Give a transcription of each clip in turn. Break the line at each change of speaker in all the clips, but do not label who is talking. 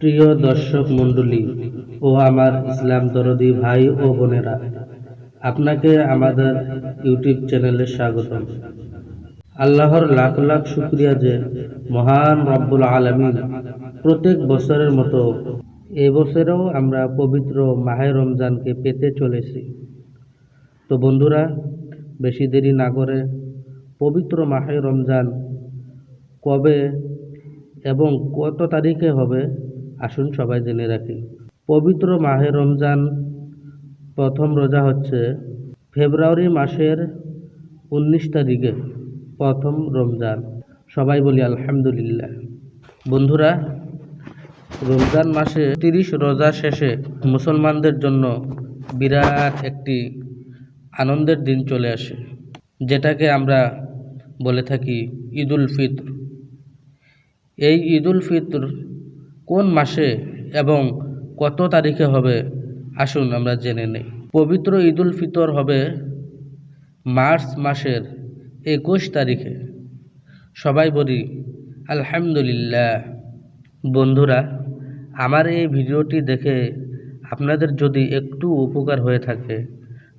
প্রিয় দর্শক মণ্ডলী ও আমার ইসলাম দরদি ভাই ও বোনেরা, আপনাকে আমাদের ইউটিউব চ্যানেলে স্বাগতম। আল্লাহর লাখ লাখ শুকরিয়া যে মহান রব্বুল আলামিন প্রত্যেক বছরের মতো এবছরেও আমরা পবিত্র মাহে রমজানকে পেতে চলেছি। তো বন্ধুরা, বেশি দেরি না করে পবিত্র মাহে রমজান কবে এবং কত তারিখে হবে আসুন সবাই জেনে রাখি। পবিত্র মাহে রমজান প্রথম রোজা হচ্ছে ফেব্রুয়ারি মাসের 19 তারিখে প্রথম রমজান। সবাই বলি আলহামদুলিল্লাহ। বন্ধুরা, রমজান মাসে 30 রোজা শেষে মুসলমানদের জন্য বিরাট একটি আনন্দের দিন চলে আসে, যেটাকে আমরা বলে থাকি ঈদুল ফিতর। এই ঈদুল ফিতর কোন মাসে এবং কত তারিখে হবে আসুন আমরা জেনে নেই। পবিত্র ঈদুল ফিতর হবে মার্চ মাসের 21 তারিখে। সবাই বলি আলহামদুলিল্লাহ। বন্ধুরা, আমার এই ভিডিওটি দেখে আপনাদের যদি একটু উপকার হয়ে থাকে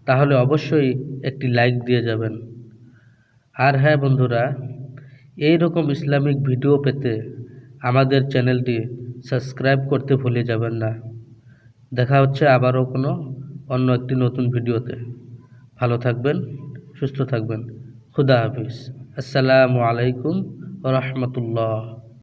তাহলে অবশ্যই একটি লাইক দিয়ে যাবেন। আর হ্যাঁ বন্ধুরা, এই রকম ইসলামিক ভিডিও পেতে আমাদের চ্যানেলটি সাবস্ক্রাইব করতে ভুলে যাবেন না। দেখা হচ্ছে আবারও অন্য একটি নতুন ভিডিওতে। ভালো থাকবেন, সুস্থ থাকবেন। খুদা হাফিজ। আসসালামু আলাইকুম ওয়া রাহমাতুল্লাহ।